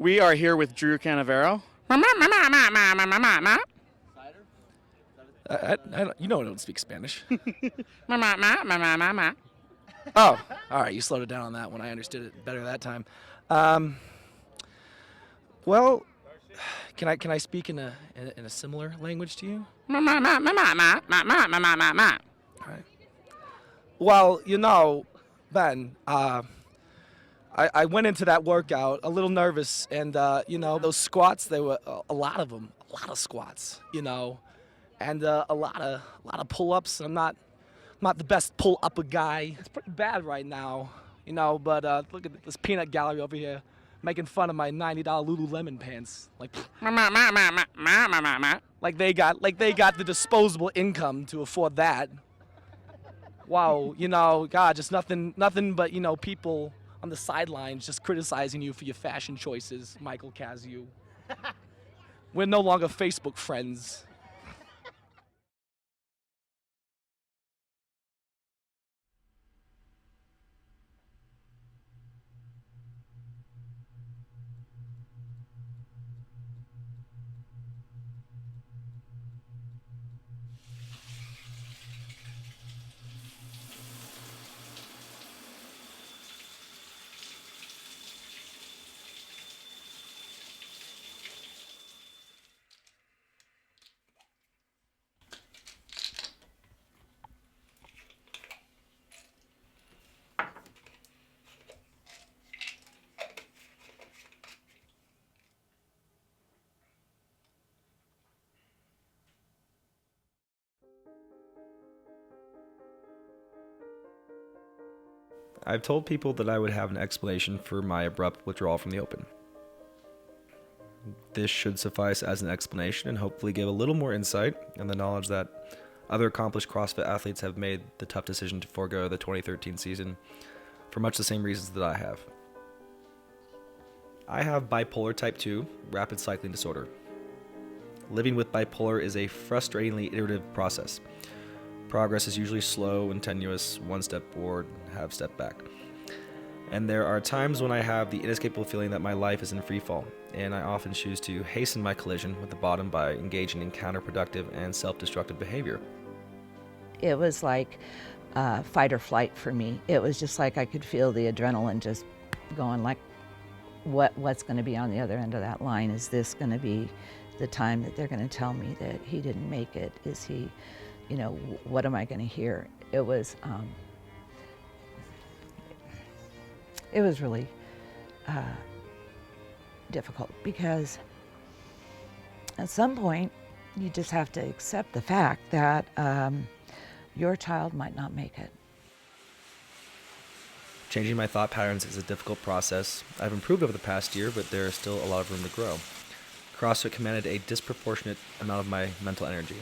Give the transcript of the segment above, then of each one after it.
We are here with Drew Canavero. You know I don't speak Spanish. Oh, all right. You slowed it down on that one. I understood it better that time. Well, can I speak in a similar language to you? All right. Well, Ben, I went into that workout a little nervous, and those squats, they were a lot of them, a lot of squats, and a lot of pull-ups. I'm not the best pull-upper guy. It's pretty bad right now, but look at this peanut gallery over here making fun of my $90 Lululemon pants. Like they got the disposable income to afford that. Wow, God, just nothing but, people on the sidelines just criticizing you for your fashion choices, Michael Cazayoux. We're no longer Facebook friends. I've told people that I would have an explanation for my abrupt withdrawal from the Open. This should suffice as an explanation and hopefully give a little more insight and the knowledge that other accomplished CrossFit athletes have made the tough decision to forego the 2013 season for much the same reasons that I have. I have bipolar type 2 rapid cycling disorder. Living with bipolar is a frustratingly iterative process. Progress is usually slow and tenuous, one step forward, half step back. And there are times when I have the inescapable feeling that my life is in free fall, and I often choose to hasten my collision with the bottom by engaging in counterproductive and self-destructive behavior. It was like fight or flight for me. It was just like I could feel the adrenaline just going like, what's going to be on the other end of that line? Is this going to be the time that they're going to tell me that he didn't make it? Is he... what am I going to hear? It was really difficult because at some point you just have to accept the fact that your child might not make it. Changing my thought patterns is a difficult process. I've improved over the past year, but there is still a lot of room to grow. CrossFit commanded a disproportionate amount of my mental energy.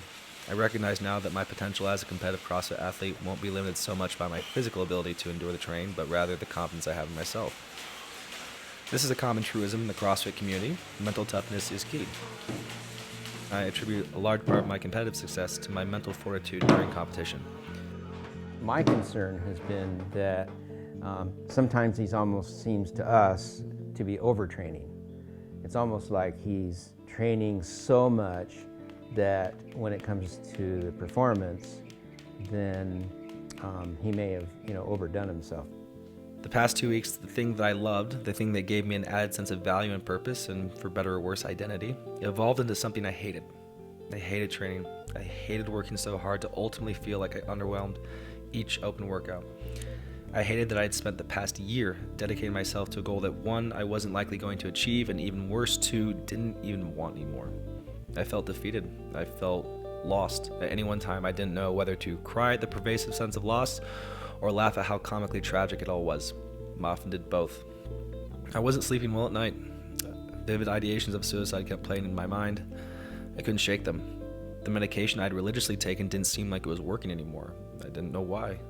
I recognize now that my potential as a competitive CrossFit athlete won't be limited so much by my physical ability to endure the terrain, but rather the confidence I have in myself. This is a common truism in the CrossFit community. Mental toughness is key. I attribute a large part of my competitive success to my mental fortitude during competition. My concern has been that sometimes he almost seems to us to be overtraining. It's almost like he's training so much that when it comes to the performance, then he may have, overdone himself. The past 2 weeks, the thing that I loved, the thing that gave me an added sense of value and purpose, and for better or worse, identity, evolved into something I hated. I hated training. I hated working so hard to ultimately feel like I underwhelmed each open workout. I hated that I had spent the past year dedicating myself to a goal that, one, I wasn't likely going to achieve, and even worse, two, didn't even want anymore. I felt defeated. I felt lost. At any one time, I didn't know whether to cry at the pervasive sense of loss or laugh at how comically tragic it all was. I often did both. I wasn't sleeping well at night. Vivid ideations of suicide kept playing in my mind. I couldn't shake them. The medication I had religiously taken didn't seem like it was working anymore. I didn't know why.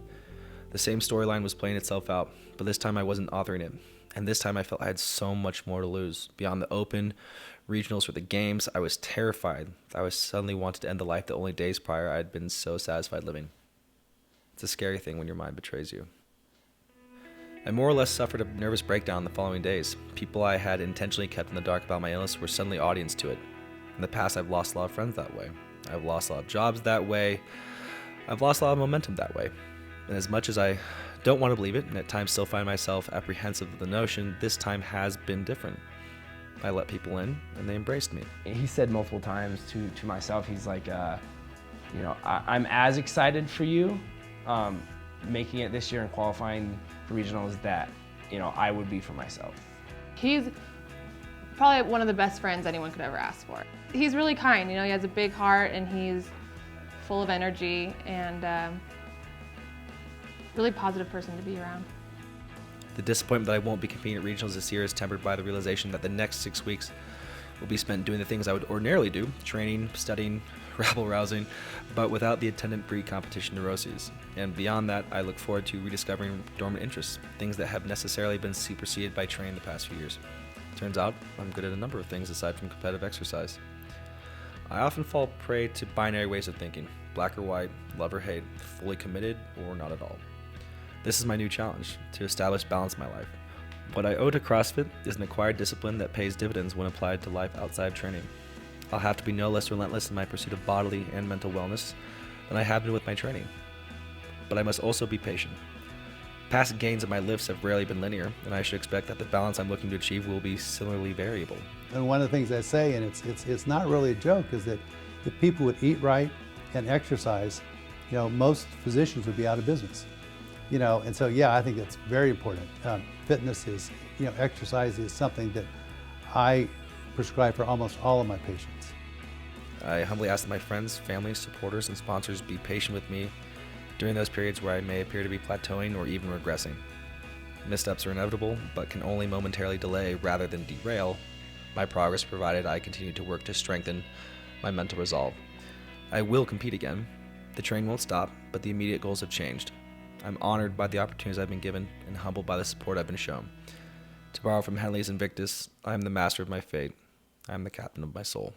The same storyline was playing itself out, but this time I wasn't authoring it. And this time I felt I had so much more to lose. Beyond the Open, regionals, or the games, I was terrified. I was suddenly wanted to end the life that only days prior I had been so satisfied living. It's a scary thing when your mind betrays you. I more or less suffered a nervous breakdown the following days. People I had intentionally kept in the dark about my illness were suddenly audience to it. In the past, I've lost a lot of friends that way. I've lost a lot of jobs that way. I've lost a lot of momentum that way. And as much as I don't want to believe it, and at times still find myself apprehensive of the notion, this time has been different. I let people in, and they embraced me. He said multiple times to myself, he's like, I'm as excited for you making it this year and qualifying for regionals that, I would be for myself. He's probably one of the best friends anyone could ever ask for. He's really kind, he has a big heart and he's full of energy and really positive person to be around. The disappointment that I won't be competing at regionals this year is tempered by the realization that the next 6 weeks will be spent doing the things I would ordinarily do, training, studying, rabble-rousing, but without the attendant pre-competition neuroses. And beyond that, I look forward to rediscovering dormant interests, things that have necessarily been superseded by training the past few years. Turns out, I'm good at a number of things aside from competitive exercise. I often fall prey to binary ways of thinking, black or white, love or hate, fully committed or not at all. This is my new challenge, to establish balance in my life. What I owe to CrossFit is an acquired discipline that pays dividends when applied to life outside of training. I'll have to be no less relentless in my pursuit of bodily and mental wellness than I have been with my training. But I must also be patient. Past gains of my lifts have rarely been linear, and I should expect that the balance I'm looking to achieve will be similarly variable. And one of the things I say, and it's not really a joke, is that if people would eat right and exercise, most physicians would be out of business. And so, yeah, I think that's very important. Fitness is, exercise is something that I prescribe for almost all of my patients. I humbly ask that my friends, family, supporters, and sponsors be patient with me during those periods where I may appear to be plateauing or even regressing. Missteps are inevitable, but can only momentarily delay rather than derail my progress, provided I continue to work to strengthen my mental resolve. I will compete again. The train won't stop, but the immediate goals have changed. I'm honored by the opportunities I've been given and humbled by the support I've been shown. To borrow from Henley's Invictus, I am the master of my fate. I am the captain of my soul.